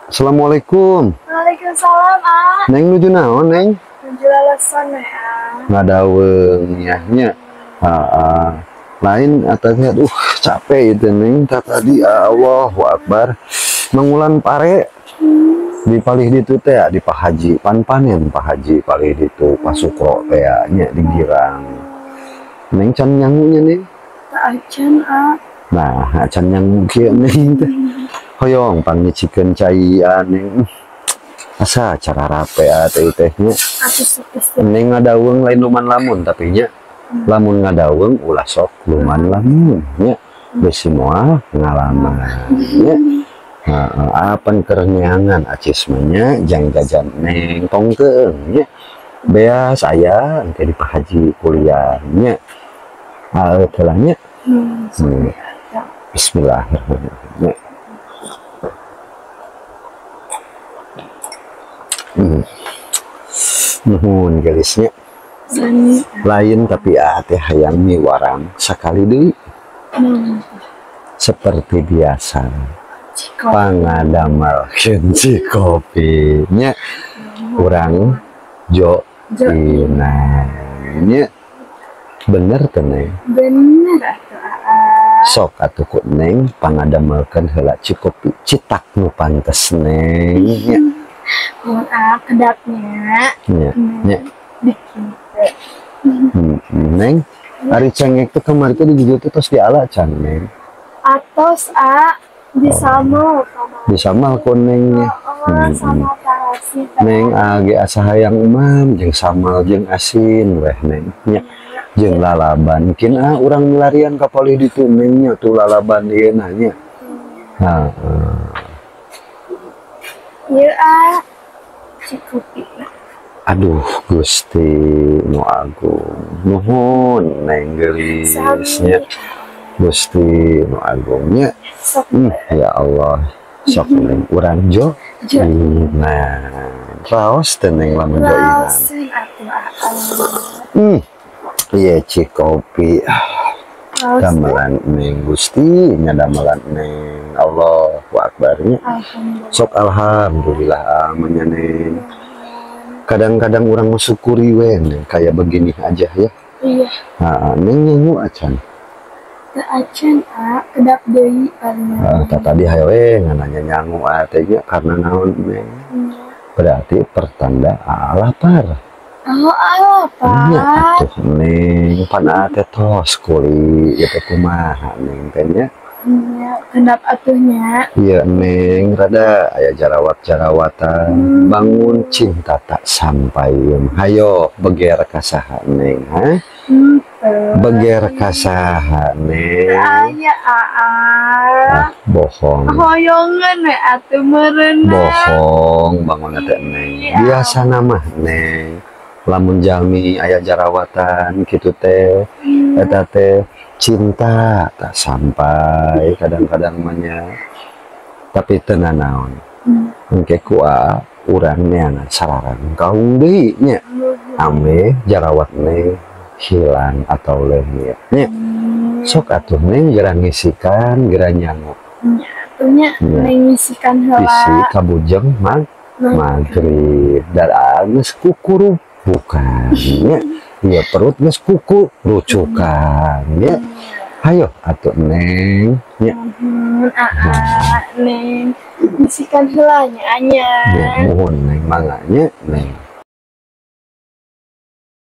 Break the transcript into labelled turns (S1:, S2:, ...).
S1: Assalamualaikum.
S2: Waalaikumsalam, ah.
S1: Neng nuju naon, Neng?
S2: Nuju lalasan ya, ah.
S1: Ngadaweung nya. Lain atanya capek itu Neng. Tadi Allahu Akbar. Mengulan pare di palih ditu teh di Pak Haji panen Pak Haji palih ditu Pak Sukro teh nya di Girang. Neng can nyangunya nih.
S2: Tak acan, ah.
S1: Nah, can nyangu kieu Neng teh. Hoyong pangicikeun cai Neng. Asa cara rape teh nya. Neng ngadaweung lain luman lamun tapi nya lamun ngadaweung ulah sok luman lamun nya besi moal pengalaman nya. Apan kerenyangan acis nya jang jajan Neng tongkeung nya. Bea saya engke di Pak Haji kuliah nya. Teulah nya. Bismillahirrahmanirrahim. Nuhun gelisnya lain tapi teh hayang miwarang sakali deui seperti biasa pangadamelkeun ci kopi nya urang jo nya bener teh Neng
S2: Bener atuh, ah.
S1: sok atuh ku Neng pangadamelkeun heula ci kopi citak nu pantes Neng nya.
S2: Kedapnya
S1: nya
S2: bikin
S1: Neng ari cengek teh kemarin teh di dieu teh tos diala can Neng
S2: atos, ah.
S1: bisa mal ku Neng nya
S2: sama tarasi
S1: Neng age asa hayang umam jeung samal jeung asin weh Neng nya jeung lalaban mungkin urang milarian ka palih ditu Neng nya tuh lalaban ieu nya
S2: ieu, ah. Cikopi.
S1: Aduh Gusti nu agung nuhun Neng gelisnya Gusti nu agungnya ya Allah sok Neng urang jo nah raos teh Neng lamun joinan iya cikopi damelan Neng Gusti nya damelan Neng Allahu Akbarnya sok alhamdulillah amannya Neng. Kadang-kadang orang mensyukuri Neng kayak begini aja ya.
S2: Iya.
S1: Neng nyangu acan.
S2: Acan, ah. Kedap deui paling.
S1: Tadi hayo ngananya nyangu teh karena naon Neng. Berarti pertanda lapar.
S2: Oh, lapar.
S1: Nya atuh Neng pan teh tos kuli itu kumaha Neng teh nya.
S2: Kedap atuhnya.
S1: Iya Neng rada aya jarawat-jarawatan bangun cinta tak sampai hayo beger ka saha Neng beger ka saha Neng
S2: Aya
S1: bohong
S2: hoyongan we atuh meureunna
S1: bohong bangun teh Neng biasa mah Neng lamun jalmi aya jarawatan kitu teh eta teh cinta tak sampai kadang-kadang manya tapi tenan naon engke ku urang neangan sararang kaung deui nya ame jarawat Neng hilang atau leungit nya sok atuh Neng geura ngisikan geura nyangu
S2: atuhnya Neng ngisikan heula
S1: bisi kabujeng magrib da geus kukurup bukan nya iya perut geus kuku rucukan ya ayo atuh Neng ya
S2: Neng bisikan heula nya anya
S1: mohon Neng manganya Neng